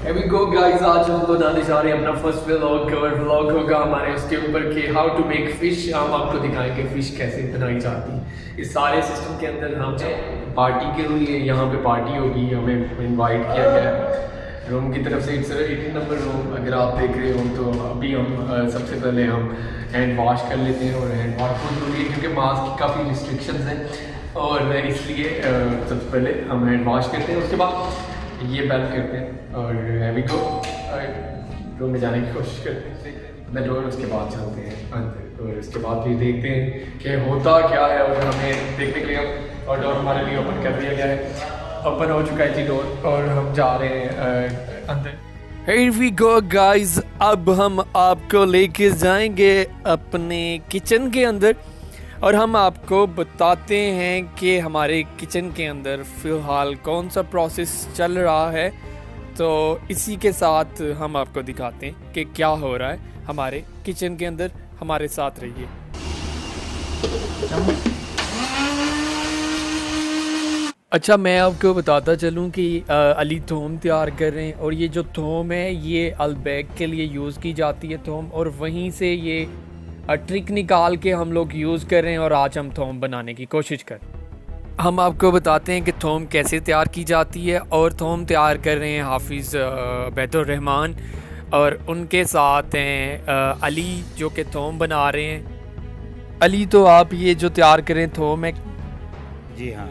Here we go guys, आज हम बनाने जा रहे हैं अपना फर्स्ट व्लॉग होगा हमारे उसके ऊपर कि हाउ टू मेक फ़िश। हम आपको दिखाएंगे फ़िश कैसे बनाई जाती है। इस सारे सिस्टम के अंदर हम पार्टी के लिए यहाँ पे पार्टी होगी, हमें इनवाइट किया गया है रूम की तरफ से। इट्स 18 नंबर रूम अगर आप देख रहे हो तो। अभी हम सबसे पहले हम हैंड वॉश कर लेते हैं, और हैंड वॉश बहुत ज़रूरी है क्योंकि मास्क की काफ़ी रिस्ट्रिक्शंस हैं, और इसलिए सबसे पहले हम हैंड वॉश करते हैं। उसके बाद ये बंद करते हैं और हैवी को रूम में जाने की कोशिश करते हैं मैं डोर। उसके बाद चलते हैं अंदर, और उसके बाद भी देखते हैं कि होता क्या है। और हमें देखने के लिए और डोर हमारे लिए ओपन कर दिया गया है, ओपन हो चुका है जी डोर, और हम जा रहे हैं अंदर। Here we go guys, अब हम आपको लेके जाएंगे अपने किचन के अंदर, और हम आपको बताते हैं कि हमारे किचन के अंदर फ़िलहाल कौन सा प्रोसेस चल रहा है। तो इसी के साथ हम आपको दिखाते हैं कि क्या हो रहा है हमारे किचन के अंदर। हमारे साथ रहिए। अच्छा, मैं आपको बताता चलूं कि अली थोम तैयार कर रहे हैं, और ये जो थोम है ये अलबैग के लिए यूज़ की जाती है थोम, और वहीं से ये ट्रिक निकाल के हम लोग यूज़ कर रहे हैं, और आज हम थोम बनाने की कोशिश कर। हम आपको बताते हैं कि थोम कैसे तैयार की जाती है। और थोम तैयार कर रहे हैं हाफिज़ बैतुर्रहमान, और उनके साथ हैं अली जो कि थोम बना रहे हैं। अली, तो आप ये जो तैयार कर रहे हैं थोम है? जी हाँ,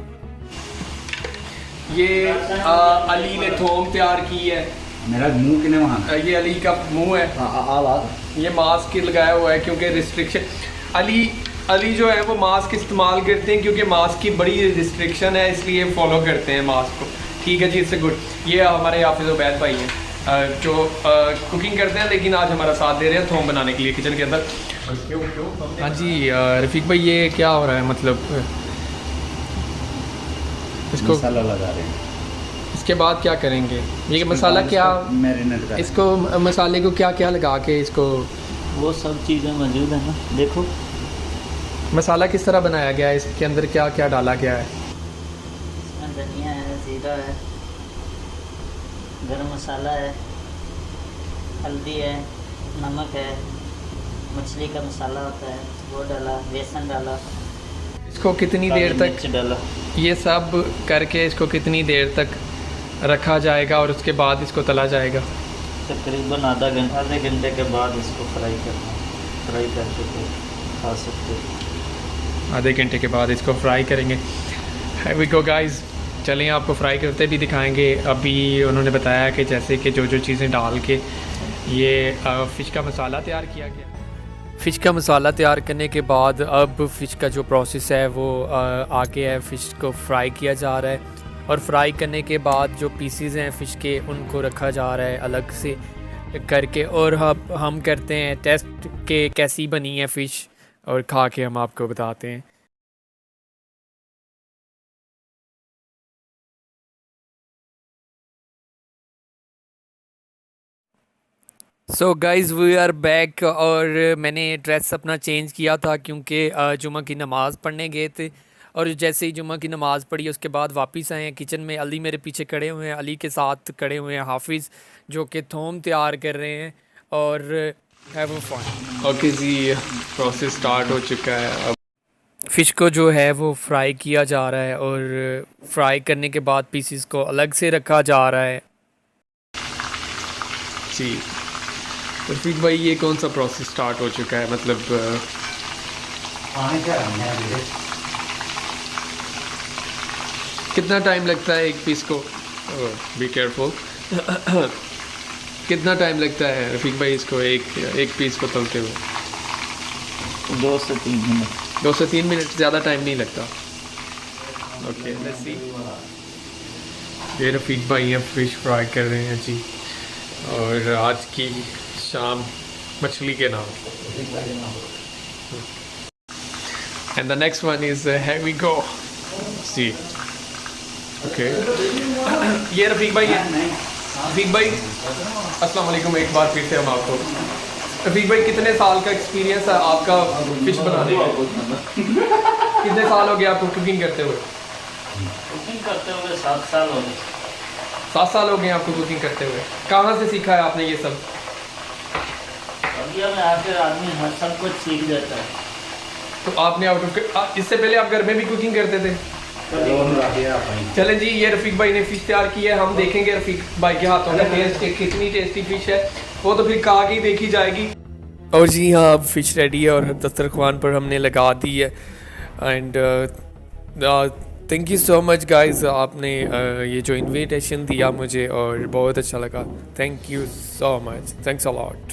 ये अली ने थोम तैयार की है। मेरा मुंह किने वहाँ ये अली का मुंह है। ये मास्क लगाया हुआ है क्योंकि रिस्ट्रिक्शन। अली जो है वो मास्क इस्तेमाल करते हैं क्योंकि मास्क की बड़ी रिस्ट्रिक्शन है, इसलिए फॉलो करते हैं मास्क को। ठीक है जी, इससे गुड। ये हमारे हाफिज़ उबैद भाई हैं जो कुकिंग करते हैं, लेकिन आज हमारा साथ दे रहे हैं थोम बनाने के लिए किचन के अंदर। हाँ जी रफ़ीक भाई, ये क्या हो रहा है? मतलब इसको मसाला लगा रहे हैं। इसके बाद क्या करेंगे? ये मसाला क्या मैरिनेट कर इसको मसाले को क्या क्या लगा के इसको? वो सब चीज़ें मौजूद हैं ना, देखो मसाला किस तरह बनाया गया है, इसके अंदर क्या क्या डाला गया है? इसमें धनिया है, ज़ीरा है, गरम मसाला है, हल्दी है, नमक है, मछली का मसाला होता है वो डाला, बेसन डाला। इसको कितनी देर तक मिर्च डाला। ये सब करके इसको कितनी देर तक रखा जाएगा और उसके बाद इसको तला जाएगा? तकरीबन आधे घंटे के बाद इसको फ्राई करना। फ्राई करके फिर खा सकते हो। आधे घंटे के बाद इसको फ्राई करेंगे। Here we go guys, चलें आपको फ्राई करते भी दिखाएंगे। अभी उन्होंने बताया कि जैसे कि जो चीज़ें डाल के ये फ़िश का मसाला तैयार किया गया। फ़िश का मसाला तैयार करने के बाद अब फ़िश का जो प्रोसेस है वो आगे है। फ़िश को फ्राई किया जा रहा है, और फ्राई करने के बाद जो पीसीज हैं फ़िश के उनको रखा जा रहा है अलग से करके, और हम करते हैं टेस्ट के कैसी बनी है फ़िश, और खा के हम आपको बताते हैं। So guys we are back, और मैंने ड्रेस अपना चेंज किया था क्योंकि जुमा की नमाज़ पढ़ने गए थे, और जैसे ही जुमा की नमाज़ पढ़ी उसके बाद वापस आए हैं किचन में। अली मेरे पीछे खड़े हुए हैं, अली के साथ खड़े हुए हैं हाफिज़ जो कि थोम तैयार कर रहे हैं, और हैव अ फन। ओके जी, प्रोसेस स्टार्ट हो चुका है। अब फ़िश को जो है वो फ्राई किया जा रहा है, और फ्राई करने के बाद पीसीस को अलग से रखा जा रहा है जी। रफ़ीक भाई, ये कौन सा प्रोसेस स्टार्ट हो चुका है? मतलब कितना टाइम लगता है एक पीस को? Be careful. कितना टाइम लगता है रफ़ीक भाई इसको एक पीस को तलते हुए? 2 से 3 मिनट। 2 से 3 मिनट, ज़्यादा टाइम नहीं लगता। Okay, let's see. ये रफ़ीक भाई हैं फ़िश फ्राई कर रहे हैं जी, और आज की शाम मछली के नाम। And the next one is here we go। See okay, ये रफ़ीक भाई है। रफ़ीक भाई अस्सलाम वालेकुम, एक बार फिर से हम आपको। रफ़ीक भाई, कितने साल का एक्सपीरियंस है आपका फ़िश बनाने का? कितने साल हो गए आपको कुकिंग करते हुए? कुकिंग करते हुए 7 साल हो गए। 7 साल हो गए आपको कुकिंग करते हुए। कहाँ से सीखा है आपने ये सब? अभी में आकर आदमी हर सब कुछ सीख जाता है। तो आपने इससे पहले आप घर में भी कुकिंग करते थे? चलें जी, ये रफ़ीक भाई ने फ़िश तैयार की है। हम देखेंगे रफ़ीक भाई के हाथों का टेस्ट कितनी टेस्टी फ़िश है, वो तो फिर खा के ही देखी जाएगी। और जी हाँ, अब फ़िश रेडी है और दस्तरखान पर हमने लगा दी है। And thank you so much guys, आपने ये जो इनविटेशन दिया मुझे और बहुत अच्छा लगा। Thank you so much, thanks a lot.